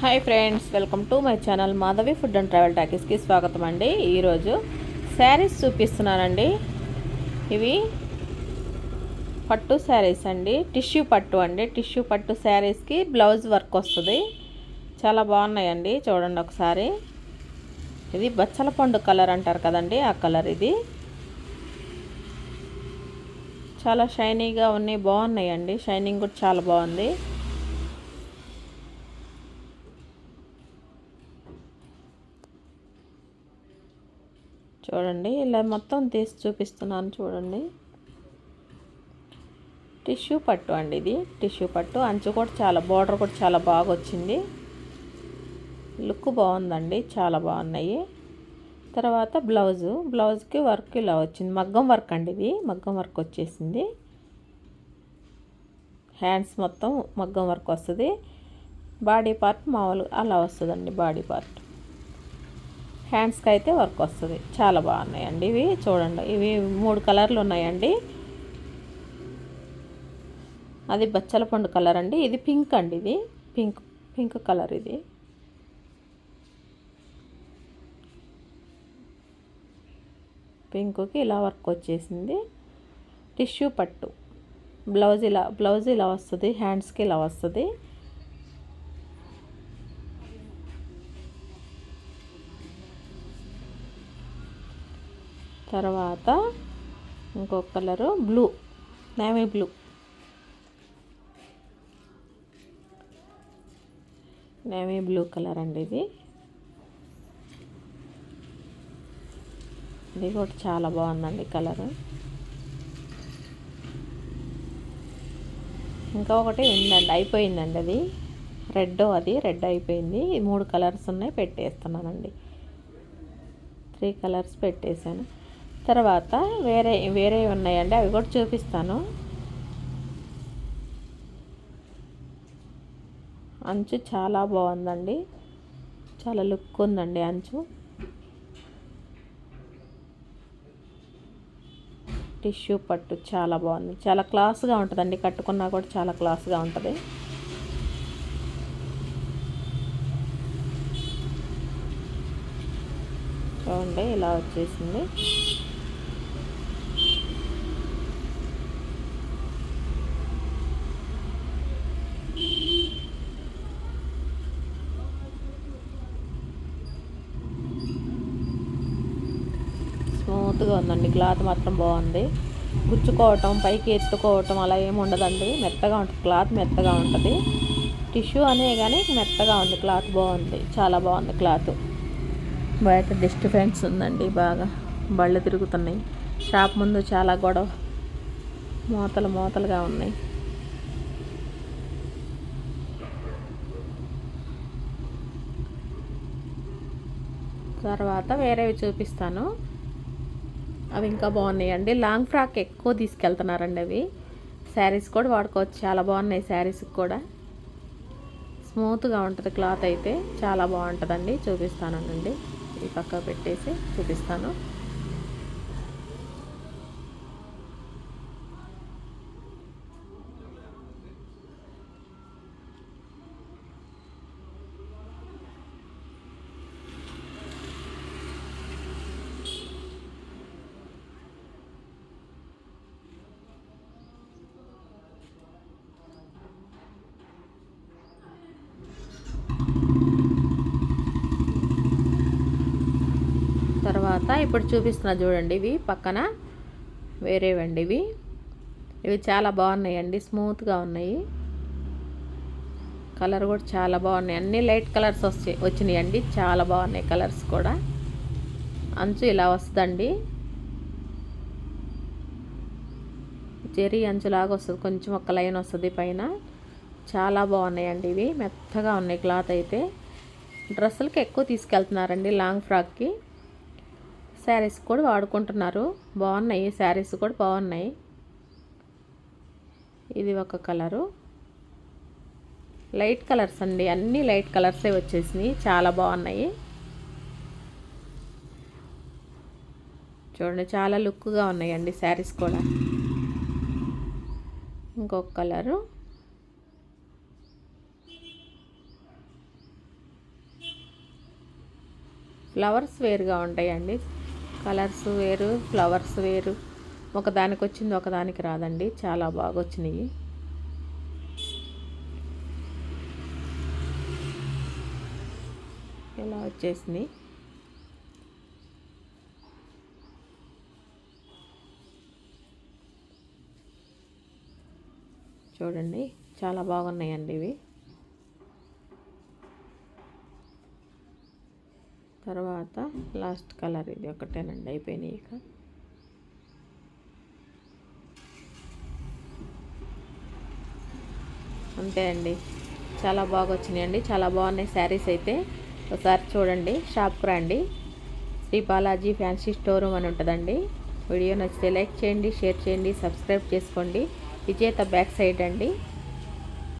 Hi friends, welcome to my channel Madhavi food and travel టాకీస్కి స్వాగతం అండి. ఈరోజు శారీస్ చూపిస్తున్నానండి. ఇవి పట్టు శారీస్ అండి, టిష్యూ పట్టు అండి. టిష్యూ పట్టు శారీస్కి బ్లౌజ్ వర్క్ వస్తుంది. చాలా బాగున్నాయండి, చూడండి ఒకసారి. ఇది బచ్చల పండు కలర్ అంటారు కదండి, ఆ కలర్. ఇది చాలా షైనీగా ఉన్నాయి, బాగున్నాయండి. షైనింగ్ కూడా చాలా బాగుంది. చూడండి, ఇలా మొత్తం తీసి చూపిస్తున్నాను చూడండి. టిష్యూ పట్టు అండి, ఇది టిష్యూ పట్టు. అంచు కూడా చాలా, బార్డర్ కూడా చాలా బాగా వచ్చింది. లుక్ బాగుందండి, చాలా బాగున్నాయి. తర్వాత బ్లౌజ్కి వర్క్ ఇలా వచ్చింది. మగ్గం వర్క్ అండి, ఇది మగ్గం వర్క్ వచ్చేసింది. హ్యాండ్స్ మొత్తం మగ్గం వర్క్ వస్తుంది. బాడీ పార్ట్ మామూలుగా అలా వస్తుందండి. బాడీ పార్ట్ హ్యాండ్స్కి అయితే వర్క్ వస్తుంది. చాలా బాగున్నాయండి ఇవి. చూడండి, ఇవి 3 కలర్లు ఉన్నాయండి. అది బచ్చల పండు కలర్ అండి, ఇది పింక్ అండి. ఇది పింక్ కలర్. ఇది పింక్కి ఇలా వర్క్ వచ్చేసింది. టిష్యూ పట్టు. బ్లౌజ్ ఇలా వస్తుంది, హ్యాండ్స్కి ఇలా వస్తుంది. తర్వాత ఇంకొక colour blue, navy blue colour అండి. ఇది కూడా చాలా బాగుందండి కలరు. ఇంకా ఒకటి ఉందండి, అయిపోయిందండి. అది రెడ్ అయిపోయింది. 3 కలర్స్ ఉన్నాయి, పెట్టేస్తున్నానండి. 3 కలర్స్ పెట్టేశాను. తర్వాత వేరే ఉన్నాయండి, అవి కూడా చూపిస్తాను. అంచు చాలా బాగుందండి, చాలా లుక్ ఉందండి అంచు. టిష్యూ పట్టు చాలా బాగుంది, చాలా క్లాస్గా ఉంటుందండి. కట్టుకున్నా కూడా చాలా క్లాస్గా ఉంటుంది. చూడండి, ఇలా వచ్చేసింది. స్మూత్గా ఉందండి, క్లాత్ మాత్రం బాగుంది. గుచ్చుకోవటం, పైకి ఎత్తుకోవటం అలా ఏమి ఉండదండి. మెత్తగా ఉంటుంది, క్లాత్ మెత్తగా ఉంటుంది. టిష్యూ అనే కానీ మెత్తగా ఉంది, క్లాత్ బాగుంది, చాలా బాగుంది క్లాత్. బయట డిస్టర్బెన్స్ ఉందండి, బాగా బళ్ళు తిరుగుతున్నాయి. షాప్ ముందు చాలా గొడవ, మూతలుగా ఉన్నాయి. తర్వాత వేరేవి చూపిస్తాను, అవి ఇంకా బాగున్నాయండి. లాంగ్ ఫ్రాక్ ఎక్కువ తీసుకెళ్తున్నారండి అవి. శారీస్ కూడా వాడుకోవచ్చు, చాలా బాగున్నాయి. శారీస్కి కూడా స్మూత్గా ఉంటుంది క్లాత్, అయితే చాలా బాగుంటుందండి. చూపిస్తానండి, ఈ పక్క పెట్టేసి చూపిస్తాను. తర్వాత ఇప్పుడు చూపిస్తున్నా చూడండి, ఇవి పక్కన వేరేవండి. ఇవి చాలా బాగున్నాయండి, స్మూత్గా ఉన్నాయి. కలర్ కూడా చాలా బాగున్నాయి, అన్నీ లైట్ కలర్స్ వచ్చినాయండి. చాలా బాగున్నాయి కలర్స్ కూడా. అంచు ఇలా వస్తుందండి, జెరీ అంచులాగా వస్తుంది, కొంచెం ఒక లైన్ వస్తుంది పైన. చాలా బాగున్నాయండి ఇవి, మెత్తగా ఉన్నాయి క్లాత్ అయితే. డ్రెస్సులకి ఎక్కువ తీసుకెళ్తున్నారండి, లాంగ్ ఫ్రాక్కి. శారీస్ కూడా వాడుకుంటున్నారు, బాగున్నాయి. శారీస్ కూడా బాగున్నాయి. ఇది ఒక కలరు, లైట్ కలర్స్ అండి, అన్నీ లైట్ కలర్సే వచ్చేసినాయి, చాలా బాగున్నాయి. చూడండి, చాలా లుక్గా ఉన్నాయండి శారీస్ కూడా. ఇంకొక కలరు, ఫ్లవర్స్ వేరుగా ఉంటాయండి. కలర్స్ వేరు, ఫ్లవర్స్ వేరు. ఒకదానికి వచ్చింది ఒకదానికి రాదండి. చాలా బాగా వచ్చినాయి. ఇలా వచ్చేసినాయి. చూడండి చాలా బాగున్నాయండి ఇవి. తర్వాత లాస్ట్ కలర్ ఇది ఒకటేనండి, అయిపోయినాయి ఇక. అంతే అండి, చాలా బాగా వచ్చినాయండి. చాలా బాగున్నాయి శారీస్ అయితే. ఒకసారి చూడండి, షాప్కి రండి. Shri Balaji fancy store room అని ఉంటుందండి. వీడియో నచ్చితే లైక్ చేయండి, షేర్ చేయండి, సబ్స్క్రైబ్ చేసుకోండి. విజేత బ్యాక్ సైడ్ అండి.